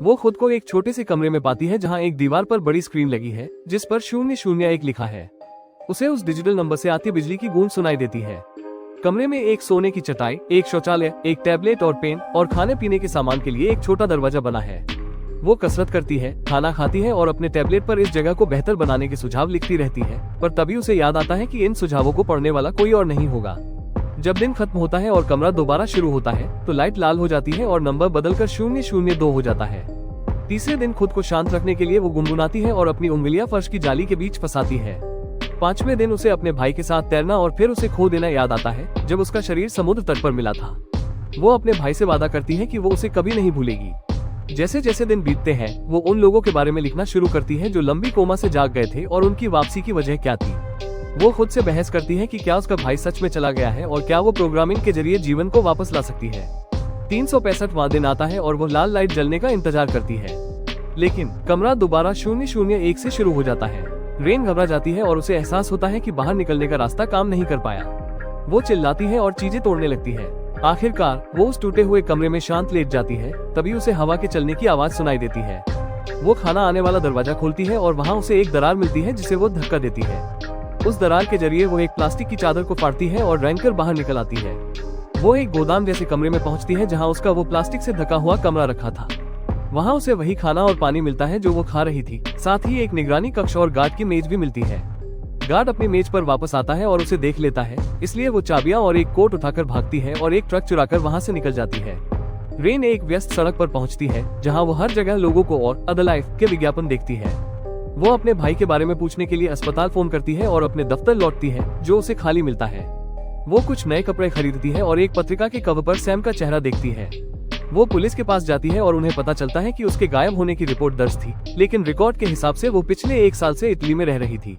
वो खुद को एक छोटे से कमरे में पाती है जहाँ एक दीवार पर बड़ी स्क्रीन लगी है जिस पर 001 लिखा है। उसे उस डिजिटल नंबर से आती बिजली की गूंज सुनाई देती है। कमरे में एक सोने की चटाई, एक शौचालय, एक टैबलेट और पेन और खाने पीने के सामान के लिए एक छोटा दरवाजा बना है। वो कसरत करती है, खाना खाती है और अपने टैबलेट पर इस जगह को बेहतर बनाने के सुझाव लिखती रहती है, पर तभी उसे याद आता है कि इन सुझावों को पढ़ने वाला कोई और नहीं होगा। जब दिन खत्म होता है और कमरा दोबारा शुरू होता है तो लाइट लाल हो जाती है और नंबर बदलकर 002 हो जाता है। तीसरे दिन खुद को शांत रखने के लिए वो गुनगुनाती है और अपनी उंगलियां फर्श की जाली के बीच फंसाती है। पांचवें दिन उसे अपने भाई के साथ तैरना और फिर उसे खो देना याद आता है जब उसका शरीर समुद्र तट पर मिला था। वो अपने भाई से वादा करती है कि वो उसे कभी नहीं भूलेगी। जैसे जैसे दिन बीतते हैं वो उन लोगों के बारे में लिखना शुरू करती है जो लंबी कोमा से जाग गए थे और उनकी वापसी की वजह क्या थी। वो खुद से बहस करती है कि क्या उसका भाई सच में चला गया है और क्या वो प्रोग्रामिंग के जरिए जीवन को वापस ला सकती है। 365वां दिन आता है और वो लाल लाइट जलने का इंतजार करती है, लेकिन कमरा दोबारा 001 से शुरू हो जाता है। रेन घबरा जाती है और उसे एहसास होता है कि बाहर निकलने का रास्ता काम नहीं कर पाया। वो चिल्लाती है और चीजें तोड़ने लगती है। आखिरकार वो उस टूटे हुए कमरे में शांत लेट जाती है। तभी उसे हवा के चलने की आवाज सुनाई देती है। वो खाना आने वाला दरवाजा खोलती है और वहाँ उसे एक दरार मिलती है जिसे वो धक्का देती है। उस दरार के जरिए वो एक प्लास्टिक की चादर को फाड़ती है और रेंगकर बाहर निकल आती है। वो एक गोदाम जैसे कमरे में पहुंचती है जहां उसका वो प्लास्टिक से ढका हुआ कमरा रखा था। वहां उसे वही खाना और पानी मिलता है जो वो खा रही थी। साथ ही एक निगरानी कक्ष और गार्ड की मेज भी मिलती है। गार्ड अपनी मेज पर वापस आता है और उसे देख लेता है, इसलिए वो चाबियां और एक कोट उठाकर भागती है और एक ट्रक चुराकर वहां से निकल जाती है। रेन एक व्यस्त सड़क पर पहुंचती है जहां वो हर जगह लोगों को और अदर लाइफ के विज्ञापन देखती है। वो अपने भाई के बारे में पूछने के लिए अस्पताल फोन करती है और अपने दफ्तर लौटती है जो उसे खाली मिलता है। वो कुछ नए कपड़े खरीदती है और एक पत्रिका के कवर पर सैम का चेहरा देखती है। वो पुलिस के पास जाती है और उन्हें पता चलता है कि उसके गायब होने की रिपोर्ट दर्ज थी, लेकिन रिकॉर्ड के हिसाब से वो पिछले 1 साल से इटली में रह रही थी।